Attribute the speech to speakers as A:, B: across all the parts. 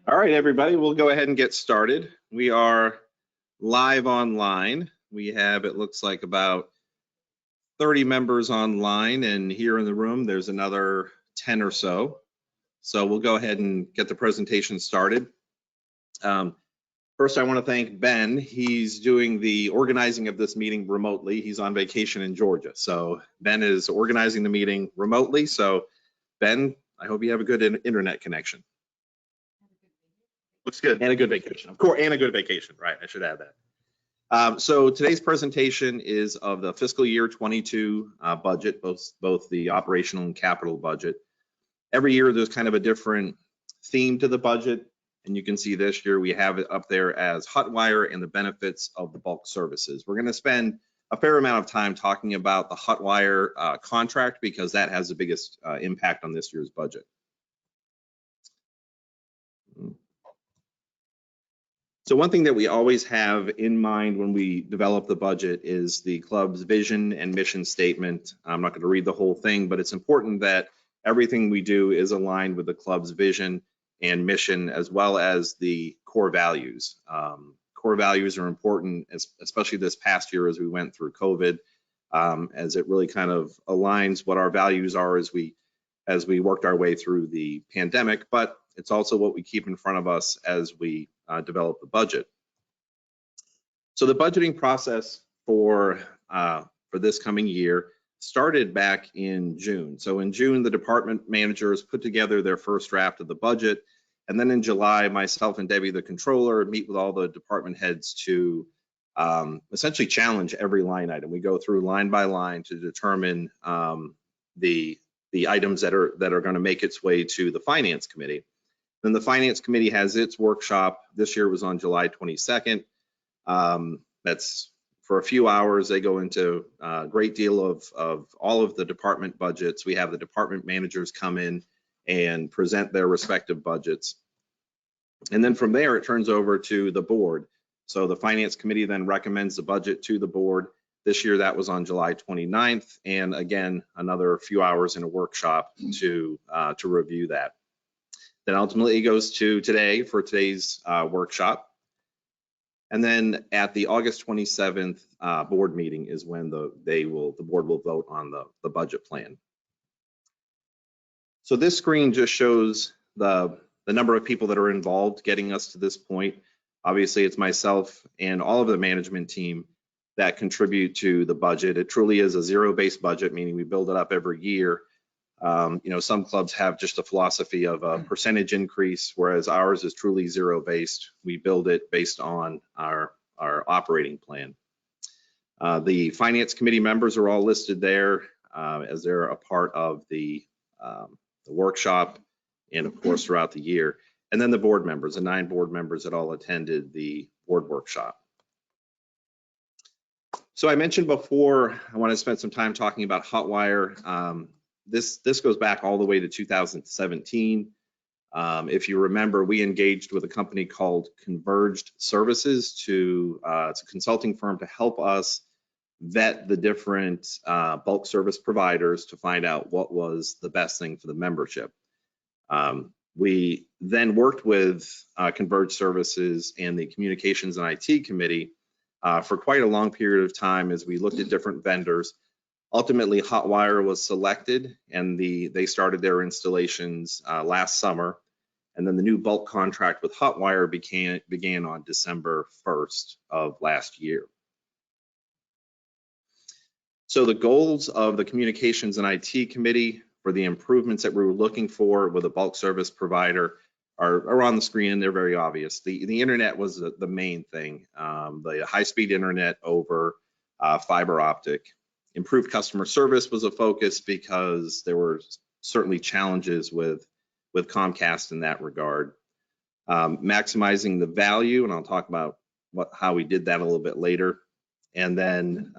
A: All right, everybody, we'll go ahead and get started. We are live online. We have, it looks like, about 30 members online, and here in the room, there's another 10 or so. So we'll go ahead and get the presentation started. First, I want to thank Ben. He's doing the organizing of this meeting remotely. He's on vacation in Georgia. So Ben is organizing the meeting remotely. So Ben, I hope you have a good internet connection. Looks good. And a good vacation, of course, and a good vacation, right? I should add that. So today's presentation is of the fiscal year 22 budget, both the operational and capital budget. Every year there's kind of a different theme to the budget, and you can see this year we have it up there as HOTWIRE and the benefits of the bulk services. We're going to spend a fair amount of time talking about the HOTWIRE contract because that has the biggest impact on this year's budget. So one thing that we always have in mind when we develop the budget is the club's vision and mission statement. I'm not going to read the whole thing, but it's important that everything we do is aligned with the club's vision and mission, as well as the core values. Core values are important, especially this past year as we went through COVID, as it really kind of aligns what our values are as we worked our way through the pandemic, but it's also what we keep in front of us as we develop the budget. So the budgeting process for this coming year started back in June. So in June, the department managers put together their first draft of the budget. And then in July, myself and Debbie, the controller, meet with all the department heads to essentially challenge every line item. We go through line by line to determine the items that are going to make its way to the finance committee. Then the finance committee has its workshop. This year was on July 22nd. That's for a few hours. They go into a great deal of all of the department budgets. We have the department managers come in and present their respective budgets. And then from there, it turns over to the board. So the finance committee then recommends the budget to the board. This year, that was on July 29th. And again, another few hours in a workshop to review that. Then ultimately it goes to today for today's workshop. And then at the August 27th board meeting is when the board will vote on the budget plan. So this screen just shows the number of people that are involved getting us to this point. Obviously, it's myself and all of the management team that contribute to the budget. It truly is a zero-based budget, meaning we build it up every year. Some clubs have just a philosophy of a percentage increase, whereas ours is truly zero-based. We build it based on our operating plan. The finance committee members are all listed there as they're a part of the workshop and, of course, throughout the year. And then the board members, the 9 board members that all attended the board workshop. So I mentioned before, I want to spend some time talking about HOTWIRE. This goes back all the way to 2017. If you remember, we engaged with a company called Converged Services it's a consulting firm to help us vet the different bulk service providers to find out what was the best thing for the membership. We then worked with Converged Services and the Communications and IT Committee for quite a long period of time as we looked at different vendors. Ultimately, HOTWIRE was selected, and they started their installations last summer. And then the new bulk contract with HOTWIRE began on December 1st of last year. So the goals of the Communications and IT Committee for the improvements that we were looking for with a bulk service provider are on the screen, and they're very obvious. The internet was the main thing, the high-speed internet over fiber optic. Improved customer service was a focus because there were certainly challenges with Comcast in that regard. Maximizing the value, and I'll talk about how we did that a little bit later. And then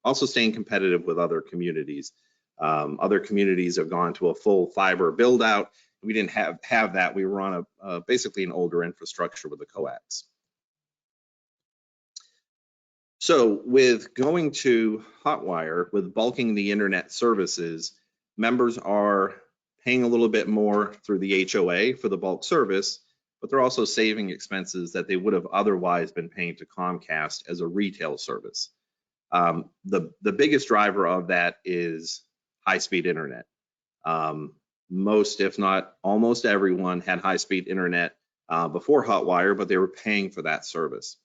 A: also staying competitive with other communities. Other communities have gone to a full fiber build out. We didn't have that. We were on basically an older infrastructure with the coax. So with going to HOTWIRE, with bulking the internet services, members are paying a little bit more through the HOA for the bulk service, but they're also saving expenses that they would have otherwise been paying to Comcast as a retail service. The biggest driver of that is high-speed internet. Most, if not almost everyone, had high-speed internet before HOTWIRE, but they were paying for that service.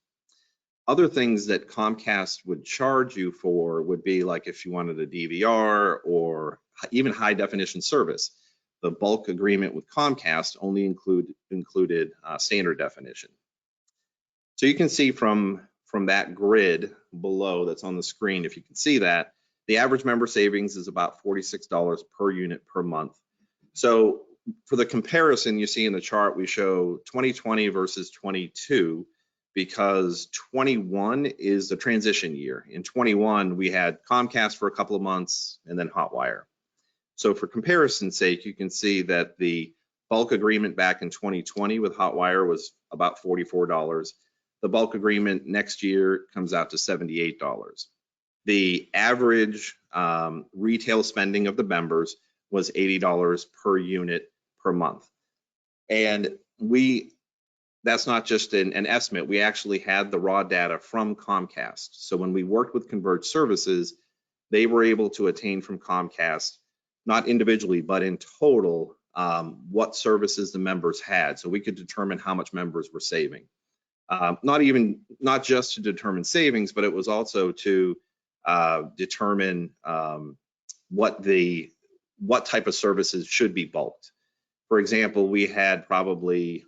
A: Other things that Comcast would charge you for would be like if you wanted a DVR or even high definition service. The bulk agreement with Comcast only included standard definition. So you can see from that grid below that's on the screen, if you can see that, the average member savings is about $46 per unit per month. So for the comparison you see in the chart, we show 2020 versus 22, because 21 is the transition year. In 21, we had Comcast for a couple of months and then HOTWIRE. So for comparison's sake, you can see that the bulk agreement back in 2020 with HOTWIRE was about $44. The bulk agreement next year comes out to $78. The average retail spending of the members was $80 per unit per month. And that's not just an estimate. We actually had the raw data from Comcast. So when we worked with Converged Services, they were able to attain from Comcast, not individually, but in total, what services the members had. So we could determine how much members were saving. Not just to determine savings, but it was also to determine what type of services should be bulked. For example, we had probably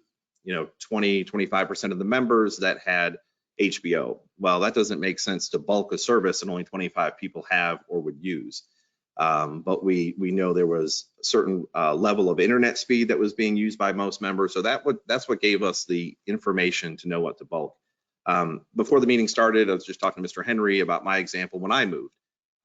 A: 20-25% of the members that had HBO. Well, that doesn't make sense to bulk a service that only 25 people have or would use. But we know there was a certain level of internet speed that was being used by most members. So that's what gave us the information to know what to bulk. Before the meeting started, I was just talking to Mr. Henry about my example when I moved.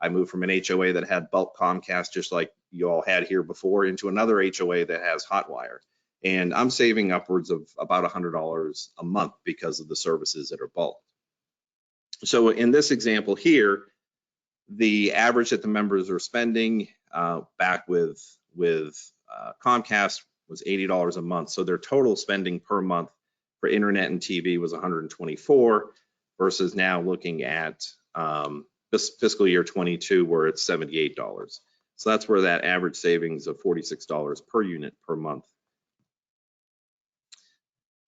A: I moved from an HOA that had bulk Comcast, just like you all had here before, into another HOA that has HOTWIRE. And I'm saving upwards of about $100 a month because of the services that are bulked. So in this example here, the average that the members are spending back with Comcast was $80 a month. So their total spending per month for internet and TV was $124 versus now looking at this fiscal year 22 where it's $78. So that's where that average savings of $46 per unit per month.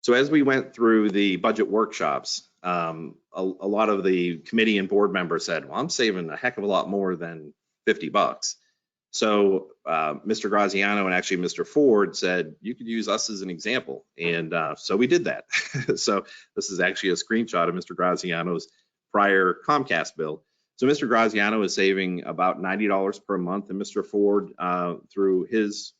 A: So as we went through the budget workshops, a lot of the committee and board members said, well, I'm saving a heck of a lot more than $50. So Mr. Graziano and actually Mr. Ford said, you could use us as an example. And so we did that. So this is actually a screenshot of Mr. Graziano's prior Comcast bill. So Mr. Graziano is saving about $90 per month, and Mr. Ford, through his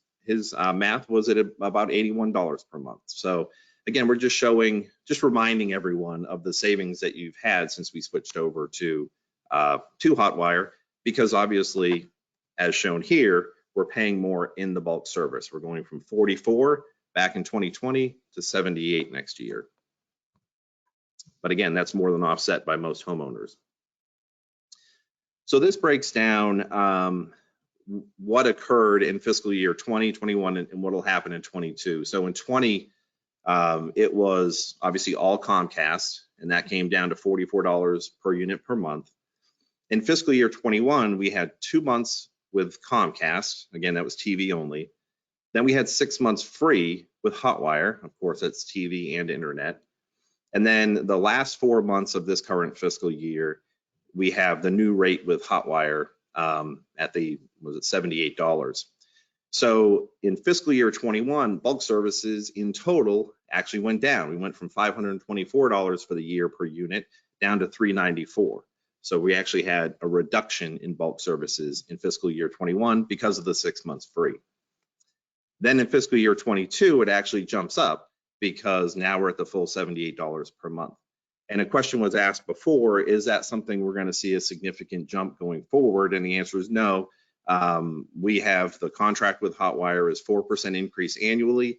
A: math, was at about $81 per month. So again, we're just reminding everyone of the savings that you've had since we switched over to HOTWIRE, because obviously, as shown here, we're paying more in the bulk service. We're going from 44 back in 2020 to 78 next year. But again, that's more than offset by most homeowners. So this breaks down what occurred in fiscal year 20, 21, and what will happen in 22. So in 20, it was obviously all Comcast, and that came down to $44 per unit per month. In fiscal year 21, we had 2 months with Comcast. Again, that was TV only. Then we had 6 months free with HOTWIRE. Of course, that's TV and internet. And then the last 4 months of this current fiscal year, we have the new rate with HOTWIRE at $78. So in fiscal year 21, bulk services in total actually went down. We went from $524 for the year per unit down to $394. So we actually had a reduction in bulk services in fiscal year 21 because of the 6 months free. Then in fiscal year 22, it actually jumps up because now we're at the full $78 per month. And a question was asked before, is that something we're going to see a significant jump going forward? And the answer is no. We have the contract with HOTWIRE is 4% increase annually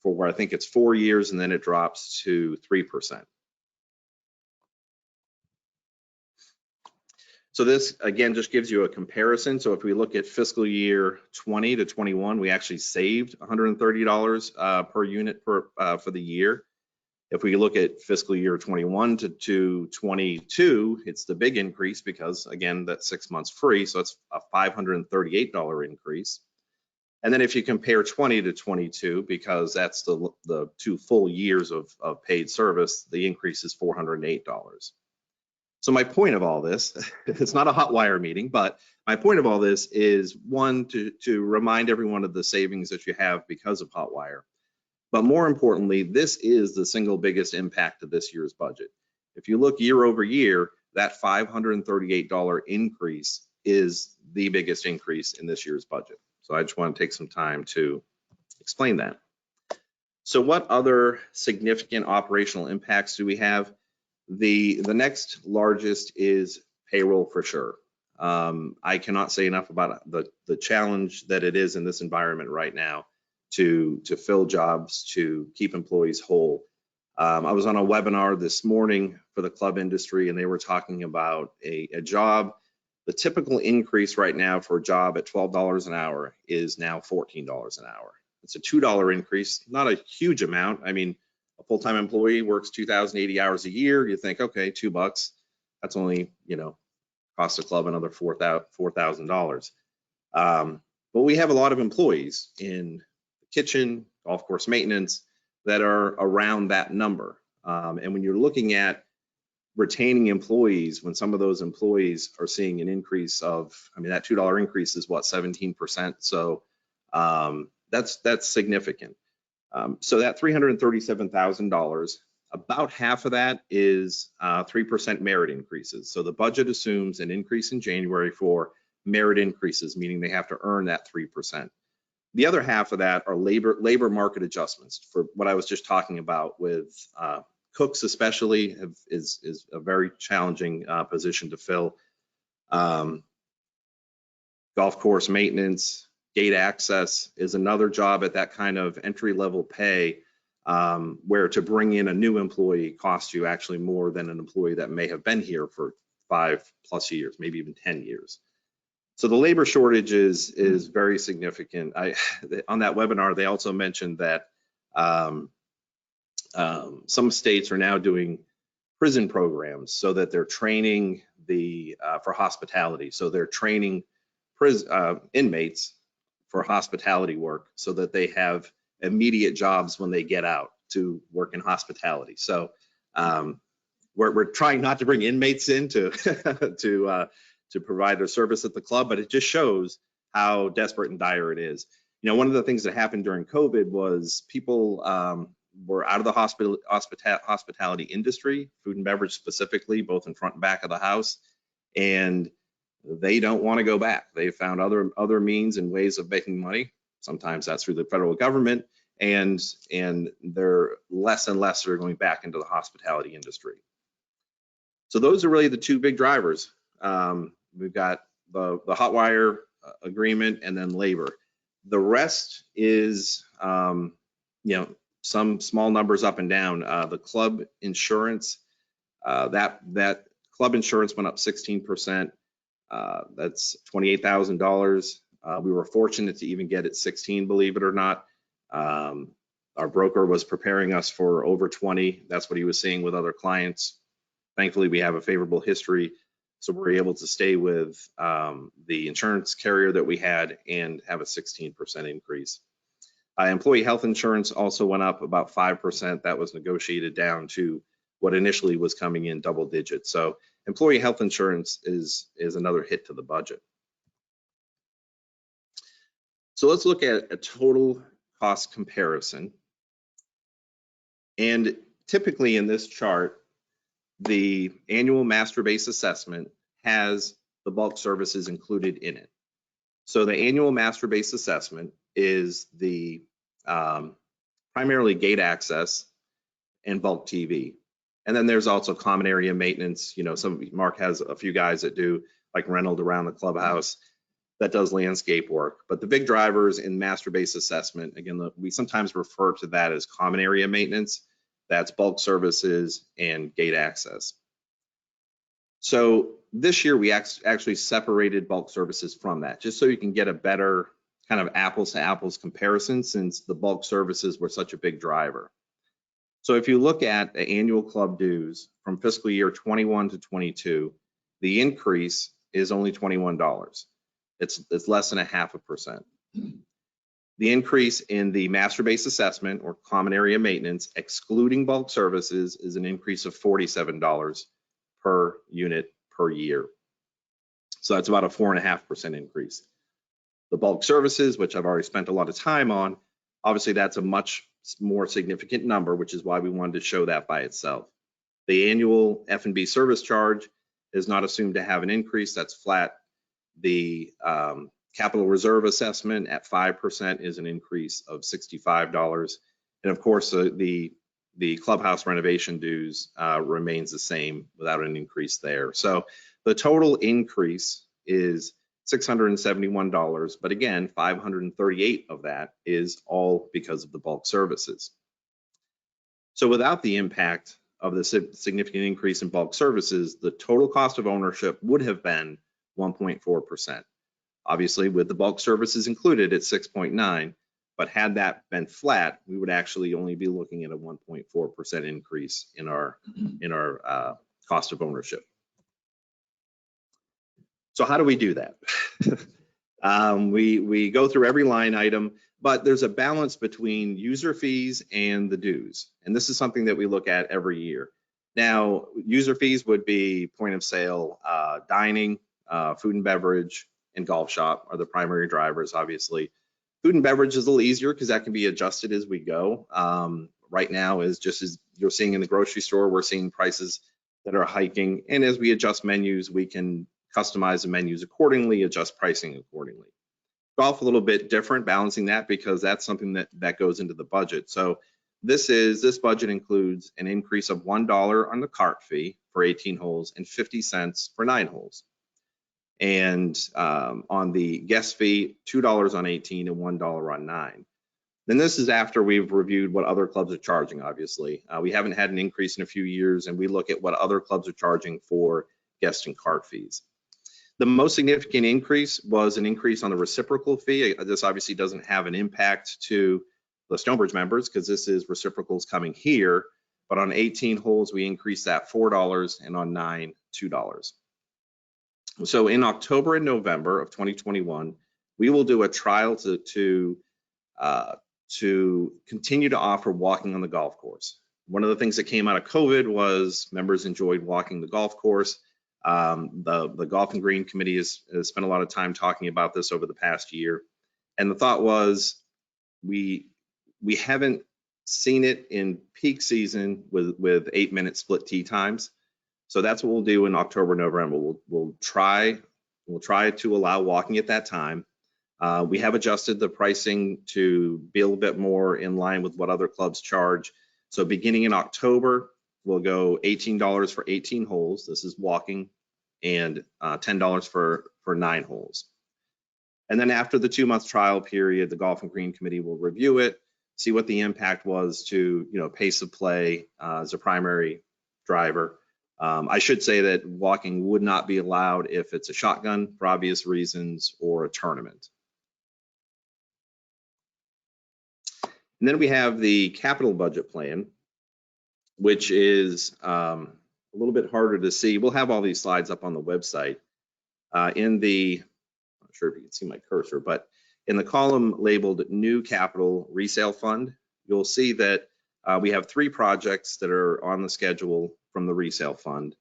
A: for I think it's 4 years, and then it drops to 3%. So this, again, just gives you a comparison. So if we look at fiscal year 20 to 21, we actually saved $130 per unit for the year. If we look at fiscal year 21 to 22, it's the big increase because, again, that's 6 months free, so it's a $538 increase. And then if you compare 20 to 22, because that's the 2 full years of paid service, the increase is $408. So my point of all this, it's not a HOTWIRE meeting, but my point of all this is, one, to remind everyone of the savings that you have because of HOTWIRE. But more importantly, this is the single biggest impact of this year's budget. If you look year over year, that $538 increase is the biggest increase in this year's budget. So I just want to take some time to explain that. So what other significant operational impacts do we have? The next largest is payroll for sure. I cannot say enough about the challenge that it is in this environment right now to fill jobs, to keep employees whole. I was on a webinar this morning for the club industry, and they were talking about a job. The typical increase right now for a job at $12 an hour is now $14 an hour. It's a $2 increase, not a huge amount. I mean, a full-time employee works 2,080 hours a year. You think, okay, $2, that's only, cost the club another $4,000. But we have a lot of employees in the kitchen, golf course maintenance, that are around that number. And when you're looking at retaining employees, when some of those employees are seeing an increase of, that $2 increase is what, 17%. So that's significant. So that $337,000, about half of that is 3% merit increases. So the budget assumes an increase in January for merit increases, meaning they have to earn that 3%. The other half of that are labor market adjustments for what I was just talking about with cooks, especially is a very challenging position to fill. Golf course maintenance, gate access is another job at that kind of entry-level pay, where to bring in a new employee costs you actually more than an employee that may have been here for 5+ years, maybe even 10 years. So the labor shortage is very significant. On that webinar, they also mentioned that some states are now doing prison programs so that they're training for hospitality. So they're training inmates for hospitality work so that they have immediate jobs when they get out to work in hospitality. So we're trying not to bring inmates in to provide their service at the club, but it just shows how desperate and dire it is. One of the things that happened during COVID was people were out of the hospitality industry, food and beverage specifically, both in front and back of the house, and they don't want to go back. They found other means and ways of making money. Sometimes that's through the federal government, and they're less and less are going back into the hospitality industry. So those are really the two big drivers. We've got the HOTWIRE agreement and then labor. The rest is, some small numbers up and down. The club insurance, that club insurance went up 16%. That's $28,000. We were fortunate to even get it 16, believe it or not. Our broker was preparing us for over 20. That's what he was seeing with other clients. Thankfully, we have a favorable history, so we're able to stay with the insurance carrier that we had and have a 16% increase. Employee health insurance also went up about 5%. That was negotiated down to what initially was coming in double digits. So employee health insurance is another hit to the budget. So let's look at a total cost comparison. And typically in this chart, the annual master base assessment has the bulk services included in it. So the annual master base assessment is the primarily gate access and bulk TV. And then there's also common area maintenance. Mark has a few guys that do like Reynolds around the clubhouse that does landscape work. But the big drivers in master base assessment, again, we sometimes refer to that as common area maintenance. That's bulk services and gate access. So this year we actually separated bulk services from that, just so you can get a better kind of apples to apples comparison, since the bulk services were such a big driver. So if you look at the annual club dues from fiscal year 21 to 22, the increase is only $21. It's less than 0.5%. The increase in the master base assessment or common area maintenance, excluding bulk services, is an increase of $47 per unit per year. So that's about a 4.5% increase. The bulk services, which I've already spent a lot of time on, obviously that's a much more significant number, which is why we wanted to show that by itself. The annual F&B service charge is not assumed to have an increase, that's flat. The capital reserve assessment at 5% is an increase of $65. And of course, the clubhouse renovation dues remains the same without an increase there. So the total increase is $671, but again, $538 of that is all because of the bulk services. So without the impact of the significant increase in bulk services, the total cost of ownership would have been 1.4%. Obviously, with the bulk services included, it's 6.9, but had that been flat, we would actually only be looking at a 1.4% increase in our cost of ownership. So how do we do that? We go through every line item, but there's a balance between user fees and the dues. And this is something that we look at every year. Now, user fees would be point of sale, dining, food and beverage, and golf shop are the primary drivers, obviously. Food and beverage is a little easier because that can be adjusted as we go. Right now, is just as you're seeing in the grocery store, we're seeing prices that are hiking. And as we adjust menus, we can customize the menus accordingly, adjust pricing accordingly. Golf a little bit different, balancing that because that's something that goes into the budget. So this budget includes an increase of $1 on the cart fee for 18 holes and 50 cents for 9 holes. And on the guest fee, $2 on 18 and $1 on 9. Then this is after we've reviewed what other clubs are charging, obviously. We haven't had an increase in a few years, and we look at what other clubs are charging for guest and cart fees. The most significant increase was an increase on the reciprocal fee. This obviously doesn't have an impact to the Stonebridge members because this is reciprocals coming here, but on 18 holes, we increased that $4 and on 9, $2. So in October and November of 2021, we will do a trial to continue to offer walking on the golf course. One of the things that came out of COVID was members enjoyed walking the golf course. The Golf and Green Committee has spent a lot of time talking about this over the past year. And the thought was we haven't seen it in peak season with 8-minute split tee times. So that's what we'll do in October, November. We'll try to allow walking at that time. We have adjusted the pricing to be a little bit more in line with what other clubs charge. So beginning in October, we'll go $18 for 18 holes. This is walking, and $10 for 9 holes. And then after the 2-month trial period, the Golf and Green Committee will review it, see what the impact was to pace of play as a primary driver. I should say that walking would not be allowed if it's a shotgun for obvious reasons or a tournament. And then we have the capital budget plan, which is a little bit harder to see. We'll have all these slides up on the website. I'm not sure if you can see my cursor, but in the column labeled New Capital Resale Fund, you'll see that we have 3 projects that are on the schedule from the resale fund.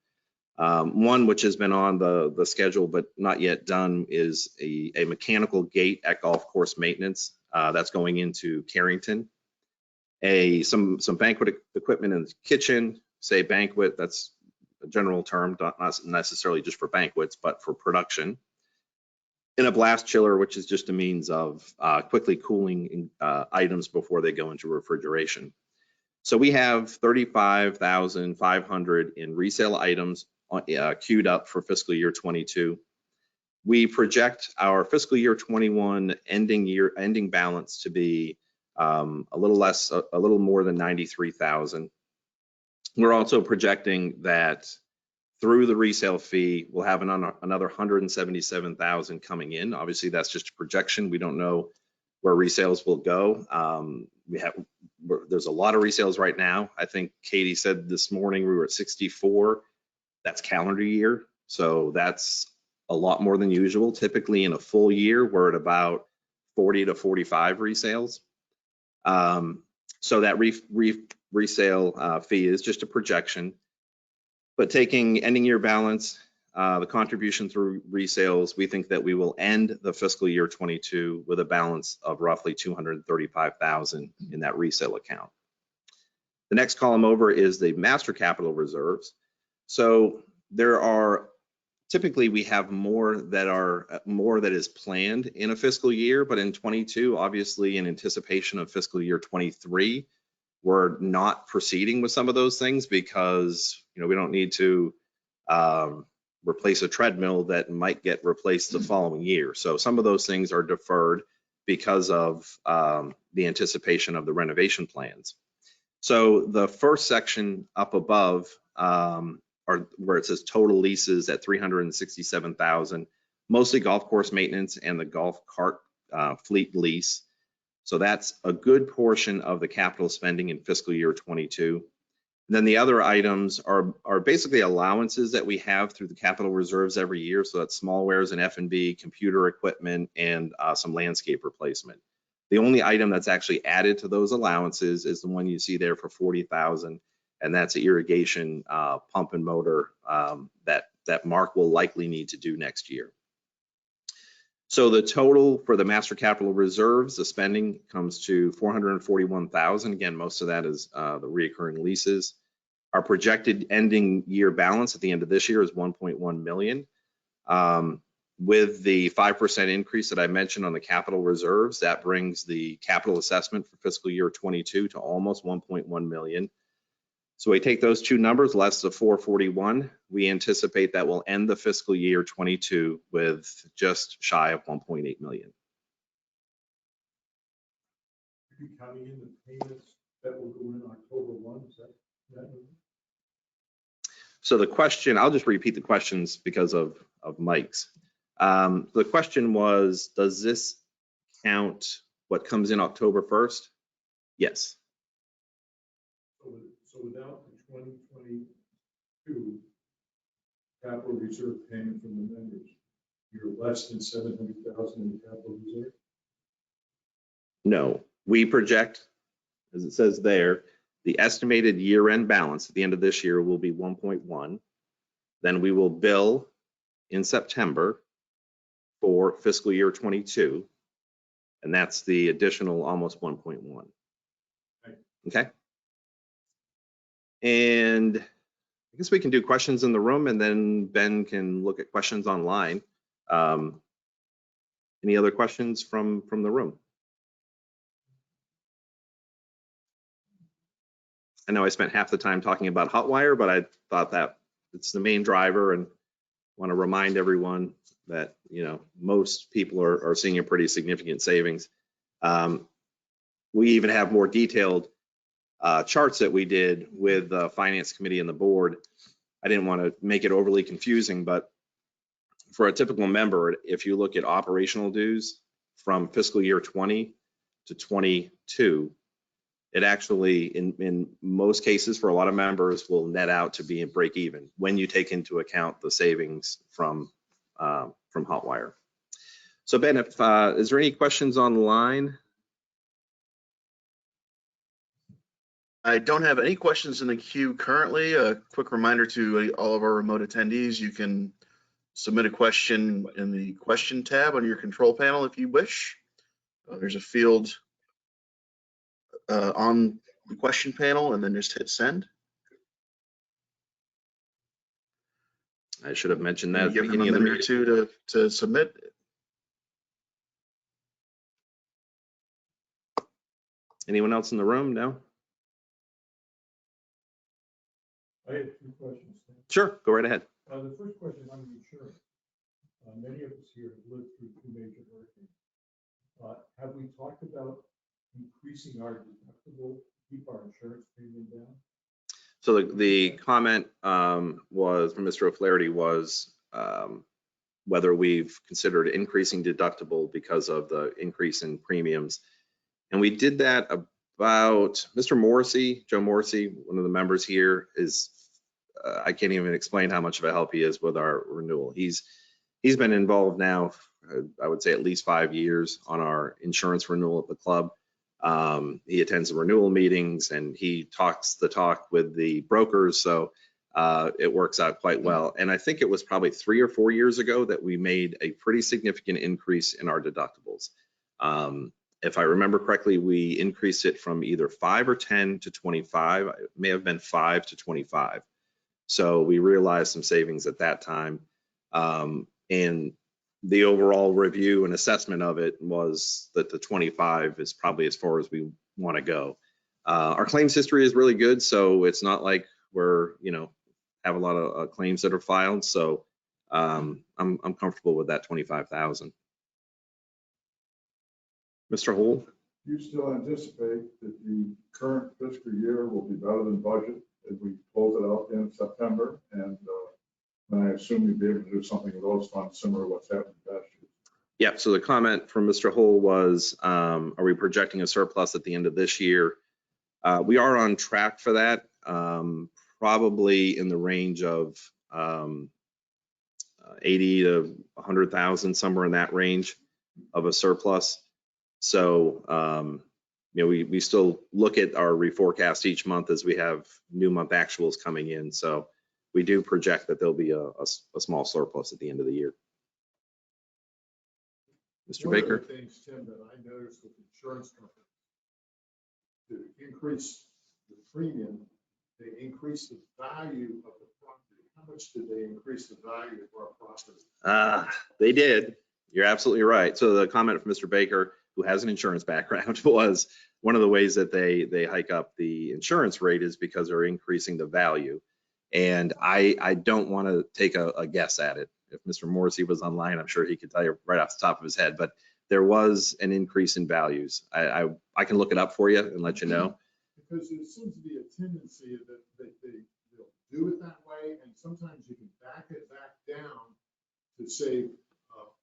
A: One which has been on the schedule but not yet done is a mechanical gate at golf course maintenance. That's going into Carrington. Some banquet equipment in the kitchen, say banquet, that's a general term, not necessarily just for banquets, but for production. And a blast chiller, which is just a means of quickly cooling items before they go into refrigeration. So we have 35,500 in resale items queued up for fiscal year 22. We project our fiscal year 21 ending balance to be a little more than 93,000. We're also projecting that through the resale fee, we'll have another 177,000 coming in. Obviously, that's just a projection. We don't know where resales will go. There's a lot of resales right now. I think Katie said this morning we were at 64. That's calendar year. So that's a lot more than usual. Typically in a full year, we're at about 40 to 45 resales. So that resale fee is just a projection. But taking ending year balance, the contribution through resales, we think that we will end the fiscal year 22 with a balance of roughly 235,000 in that resale account. The next column over is the master capital reserves. So there are typically we have more that is planned in a fiscal year, but in 22, obviously in anticipation of fiscal year 23, we're not proceeding with some of those things because we don't need to replace a treadmill that might get replaced the following year. So some of those things are deferred because of the anticipation of the renovation plans. So the first section up above are where it says total leases at 367,000, mostly golf course maintenance and the golf cart fleet lease. So that's a good portion of the capital spending in fiscal year 22. And then the other items are basically allowances that we have through the capital reserves every year. So that's small wares and F&B, computer equipment, and some landscape replacement. The only item that's actually added to those allowances is the one you see there for 40,000, and that's an irrigation pump and motor that Mark will likely need to do next year. So the total for the master capital reserves, the spending comes to 441,000. Again, most of that is the recurring leases. Our projected ending year balance at the end of this year is 1.1 million. With the 5% increase that I mentioned on the capital reserves, that brings the capital assessment for fiscal year 22 to almost 1.1 million. So we take those two numbers less the 441, we anticipate that we'll end the fiscal year 22 with just shy of 1.8 million.
B: Are you counting in the payments that will go in October 1? Is that
A: So the question, I'll just repeat the questions because of Mike's. The question was, does this count what comes in October 1st? Yes.
B: So without the 2022 capital reserve payment from the members, you're less than 700,000 in the capital reserve?
A: No, we project, as it says there, the estimated year-end balance at the end of this year will be 1.1. Then we will bill in September for fiscal year 22, and that's the additional almost 1.1. Okay. And I guess we can do questions in the room, and then Ben can look at questions online. Any other questions from the room? I know I spent half the time talking about HOTWIRE, but I thought that it's the main driver, and want to remind everyone that most people are seeing a pretty significant savings. We even have more detailed charts that we did with the finance committee and the board. I didn't want to make it overly confusing, but for a typical member, if you look at operational dues from fiscal year 20 to 22, it actually, in most cases, for a lot of members, will net out to be in break even when you take into account the savings from HOTWIRE. So Ben, is there any questions online?
C: I don't have any questions in the queue currently. A quick reminder to all of our remote attendees, you can submit a question in the question tab on your control panel if you wish. There's a field on the question panel, and then just hit send.
A: I should have mentioned that.
C: Give them a minute or two to submit.
A: Anyone else in the room? No?
B: I have two questions.
A: Sure, go right ahead.
B: The first question on the insurance. Many of us here have lived through two major hurricanes. Have we talked about increasing our deductible to keep our insurance premium down?
A: So the comment was from Mr. O'Flaherty was whether we've considered increasing deductible because of the increase in premiums. And we did that about Mr. Morrissey, Joe Morrissey, one of the members here is, I can't even explain how much of a help he is with our renewal. He's been involved now, I would say at least 5 years on our insurance renewal at the club. He attends the renewal meetings and he talks the talk with the brokers. So it works out quite well. And I think it was probably 3 or 4 years ago that we made a pretty significant increase in our deductibles. If I remember correctly, we increased it from either 5 or 10 to 25. It may have been 5 to 25. So we realized some savings at that time. And the overall review and assessment of it was that the 25 is probably as far as we want to go. Our claims history is really good, so it's not like we're, have a lot of claims that are filed. So I'm comfortable with that 25,000. Mr. Hull?
B: You still anticipate that the current fiscal year will be better than budget if we close it out in September? And I assume you'll be able to do something with those funds similar to what's happened last year.
A: Yep. So the comment from Mr. Hull was, are we projecting a surplus at the end of this year? We are on track for that, probably in the range of 80 to 100,000, somewhere in that range of a surplus. So, we still look at our reforecast each month as we have new month actuals coming in. So we do project that there'll be a small surplus at the end of the year. Mr. Baker?
B: One of the things, Tim, that I noticed with insurance companies, to increase the premium, they increase the value of the property. How much did they increase the value of our property?
A: They did. You're absolutely right. So the comment from Mr. Baker, who has an insurance background, was one of the ways that they hike up the insurance rate is because they're increasing the value. And I don't want to take a guess at it. If Mr. Morrissey was online, I'm sure he could tell you right off the top of his head, but there was an increase in values. I can look it up for you and let you know.
B: Because there seems to be a tendency that they'll do it that way, and sometimes you can back it back down to save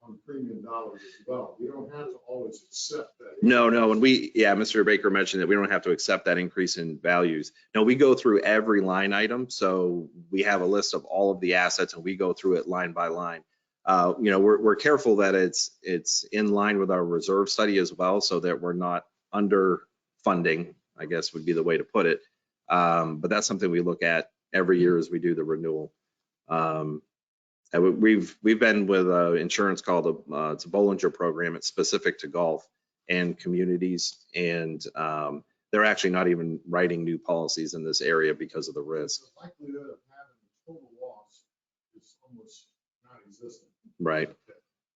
B: on premium dollars as well. We don't have to always accept that.
A: No, and Mr. Baker mentioned that we don't have to accept that increase in values. No, we go through every line item. So we have a list of all of the assets and we go through it line by line. We're careful that it's in line with our reserve study as well, so that we're not underfunding, I guess would be the way to put it. But that's something we look at every year as we do the renewal. We've been with insurance called it's a Bollinger program. It's specific to golf and communities, and they're actually not even writing new policies in this area because of the risk.
B: The likelihood of having a total loss is almost non-existent.
A: Right.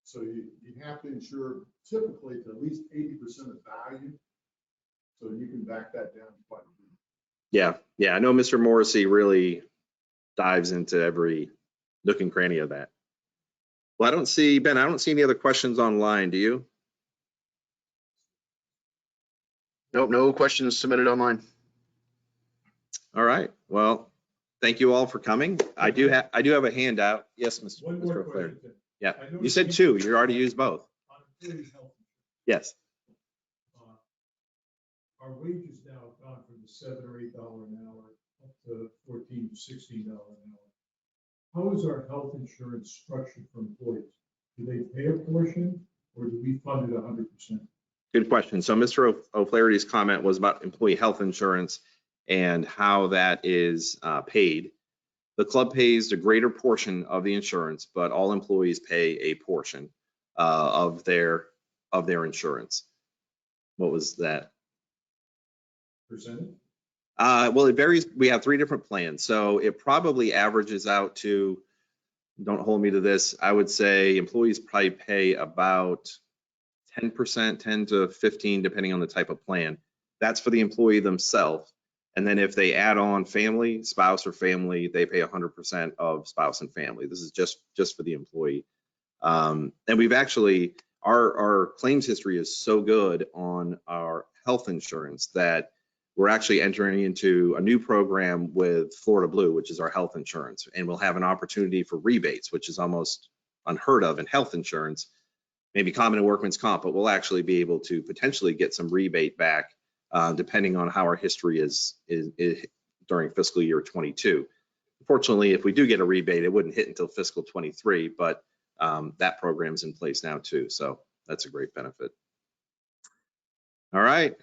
B: So you have to insure typically to at least 80% of value, so you can back that down quite a bit.
A: Yeah. I know Mr. Morrissey really dives into every nook and cranny of that. Well, I don't see any other questions online. Do you?
C: Nope, no questions submitted online.
A: All right. Well, thank you all for coming. I do have a handout. Yes, Mr.
B: One more
A: O'Flaherty.
B: question.
A: Yeah, you said 2. You already used both.
B: On employee health,
A: Yes.
B: our wages now have gone from the $7 or $8 an hour up to $14 to $16 an hour. How is our health insurance structured for employees? Do they pay a portion or do we fund it 100%?
A: Good question. So Mr. O'Flaherty's comment was about employee health insurance and how that is paid. The club pays the greater portion of the insurance, but all employees pay a portion of their insurance. What was that?
B: Percentage?
A: Well, it varies. We have 3 different plans, so it probably averages out to, don't hold me to this, I would say employees probably pay about 10%, 10 to 15, depending on the type of plan. That's for the employee themselves. And then if they add on family, spouse or family, they pay 100% of spouse and family. This is just for the employee. And we've actually, our claims history is so good on our health insurance that we're actually entering into a new program with Florida Blue, which is our health insurance, and we'll have an opportunity for rebates, which is almost unheard of in health insurance, maybe common in workman's comp, but we'll actually be able to potentially get some rebate back depending on how our history is during fiscal year 22. Unfortunately, if we do get a rebate, it wouldn't hit until fiscal 23, but that program's in place now too. So that's a great benefit. All right.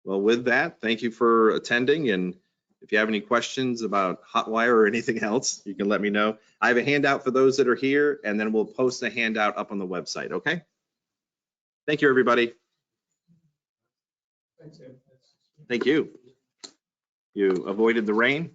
A: Well, with that, thank you for attending. And if you have any questions about HOTWIRE or anything else, you can let me know. I have a handout for those that are here, and then we'll post a handout up on the website, okay? Thank you, everybody.
B: Thanks, Ed.
A: Thank you. You avoided the rain?